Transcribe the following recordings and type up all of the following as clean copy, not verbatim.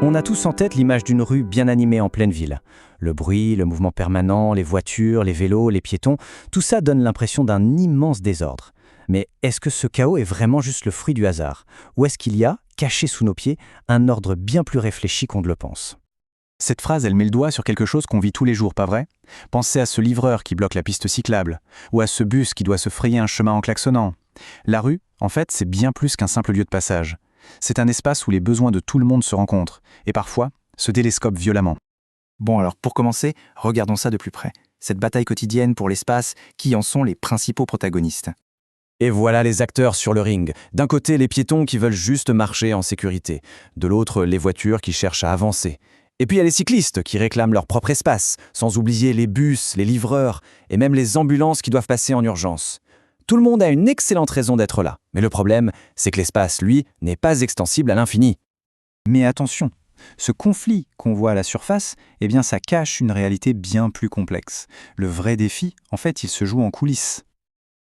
On a tous en tête l'image d'une rue bien animée en pleine ville. Le bruit, le mouvement permanent, les voitures, les vélos, les piétons, tout ça donne l'impression d'un immense désordre. Mais est-ce que ce chaos est vraiment juste le fruit du hasard? Ou est-ce qu'il y a, caché sous nos pieds, un ordre bien plus réfléchi qu'on ne le pense? Cette phrase, elle met le doigt sur quelque chose qu'on vit tous les jours, pas vrai? Pensez à ce livreur qui bloque la piste cyclable, ou à ce bus qui doit se frayer un chemin en klaxonnant. La rue, en fait, c'est bien plus qu'un simple lieu de passage. C'est un espace où les besoins de tout le monde se rencontrent, et parfois, se télescopent violemment. Bon alors pour commencer, regardons ça de plus près. Cette bataille quotidienne pour l'espace, qui en sont les principaux protagonistes? Et voilà les acteurs sur le ring. D'un côté, les piétons qui veulent juste marcher en sécurité. De l'autre, les voitures qui cherchent à avancer. Et puis il y a les cyclistes qui réclament leur propre espace, sans oublier les bus, les livreurs et même les ambulances qui doivent passer en urgence. Tout le monde a une excellente raison d'être là. Mais le problème, c'est que l'espace, lui, n'est pas extensible à l'infini. Mais attention, ce conflit qu'on voit à la surface, eh bien ça cache une réalité bien plus complexe. Le vrai défi, en fait, il se joue en coulisses.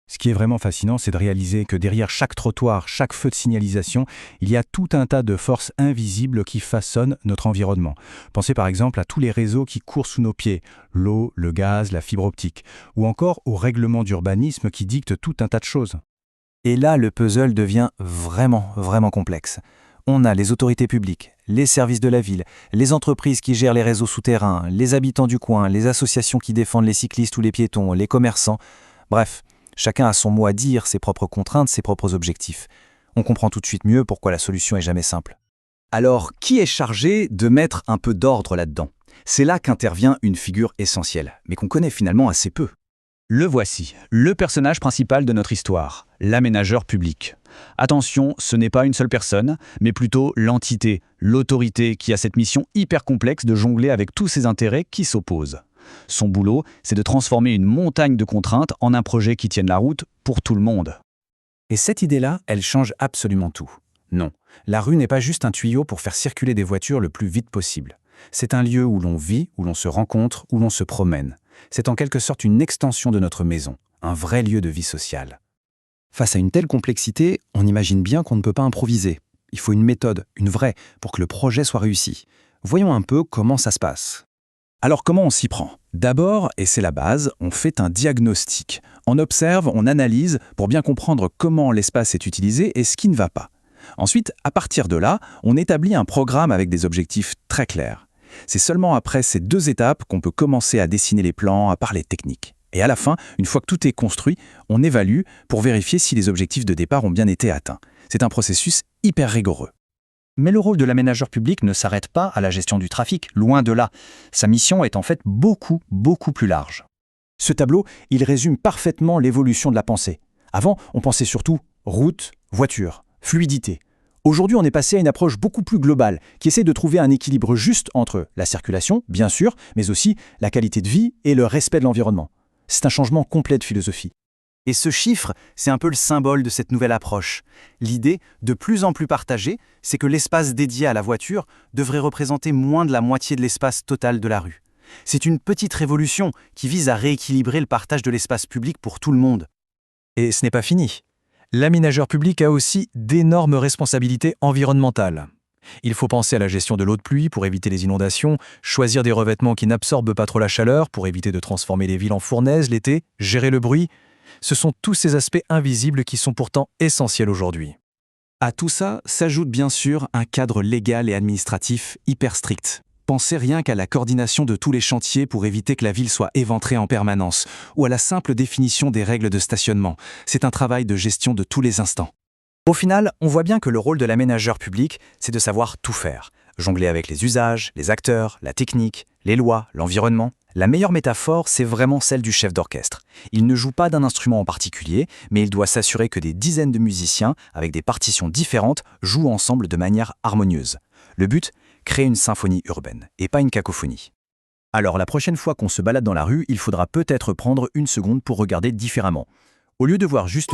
Ce qui est vraiment fascinant, c'est de réaliser que derrière chaque trottoir, chaque feu de signalisation, il y a tout un tas de forces invisibles qui façonnent notre environnement. Pensez par exemple à tous les réseaux qui courent sous nos pieds, l'eau, le gaz, la fibre optique, ou encore aux règlements d'urbanisme qui dictent tout un tas de choses. Et là, le puzzle devient vraiment complexe. On a les autorités publiques, les services de la ville, les entreprises qui gèrent les réseaux souterrains, les habitants du coin, les associations qui défendent les cyclistes ou les piétons, les commerçants. Bref, chacun a son mot à dire, ses propres contraintes, ses propres objectifs. On comprend tout de suite mieux pourquoi la solution est jamais simple. Alors, qui est chargé de mettre un peu d'ordre là-dedans? C'est là qu'intervient une figure essentielle, mais qu'on connaît finalement assez peu. Le voici, le personnage principal de notre histoire, l'aménageur public. Attention, ce n'est pas une seule personne, mais plutôt l'entité, l'autorité qui a cette mission hyper complexe de jongler avec tous ces intérêts qui s'opposent. Son boulot, c'est de transformer une montagne de contraintes en un projet qui tienne la route pour tout le monde. Et cette idée-là, elle change absolument tout. Non, la rue n'est pas juste un tuyau pour faire circuler des voitures le plus vite possible. C'est un lieu où l'on vit, où l'on se rencontre, où l'on se promène. C'est en quelque sorte une extension de notre maison, un vrai lieu de vie sociale. Face à une telle complexité, on imagine bien qu'on ne peut pas improviser. Il faut une méthode, une vraie, pour que le projet soit réussi. Voyons un peu comment ça se passe. Alors comment on s'y prend? D'abord, et c'est la base, on fait un diagnostic. On observe, on analyse pour bien comprendre comment l'espace est utilisé et ce qui ne va pas. Ensuite, à partir de là, on établit un programme avec des objectifs très clairs. C'est seulement après ces deux étapes qu'on peut commencer à dessiner les plans, à parler technique. Et à la fin, une fois que tout est construit, on évalue pour vérifier si les objectifs de départ ont bien été atteints. C'est un processus hyper rigoureux. Mais le rôle de l'aménageur public ne s'arrête pas à la gestion du trafic, loin de là. Sa mission est en fait beaucoup plus large. Ce tableau, il résume parfaitement l'évolution de la pensée. Avant, on pensait surtout route, voiture, fluidité. Aujourd'hui, on est passé à une approche beaucoup plus globale, qui essaie de trouver un équilibre juste entre la circulation, bien sûr, mais aussi la qualité de vie et le respect de l'environnement. C'est un changement complet de philosophie. Et ce chiffre, c'est un peu le symbole de cette nouvelle approche. L'idée, de plus en plus partagée, c'est que l'espace dédié à la voiture devrait représenter moins de la moitié de l'espace total de la rue. C'est une petite révolution qui vise à rééquilibrer le partage de l'espace public pour tout le monde. Et ce n'est pas fini. L'aménageur public a aussi d'énormes responsabilités environnementales. Il faut penser à la gestion de l'eau de pluie pour éviter les inondations, choisir des revêtements qui n'absorbent pas trop la chaleur pour éviter de transformer les villes en fournaises l'été, gérer le bruit. Ce sont tous ces aspects invisibles qui sont pourtant essentiels aujourd'hui. À tout ça s'ajoute bien sûr un cadre légal et administratif hyper strict. Pensez rien qu'à la coordination de tous les chantiers pour éviter que la ville soit éventrée en permanence, ou à la simple définition des règles de stationnement. C'est un travail de gestion de tous les instants. Au final, on voit bien que le rôle de l'aménageur public, c'est de savoir tout faire. Jongler avec les usages, les acteurs, la technique, les lois, l'environnement. La meilleure métaphore, c'est vraiment celle du chef d'orchestre. Il ne joue pas d'un instrument en particulier, mais il doit s'assurer que des dizaines de musiciens, avec des partitions différentes, jouent ensemble de manière harmonieuse. Le but, créer une symphonie urbaine, et pas une cacophonie. Alors la prochaine fois qu'on se balade dans la rue, il faudra peut-être prendre une seconde pour regarder différemment. Au lieu de voir juste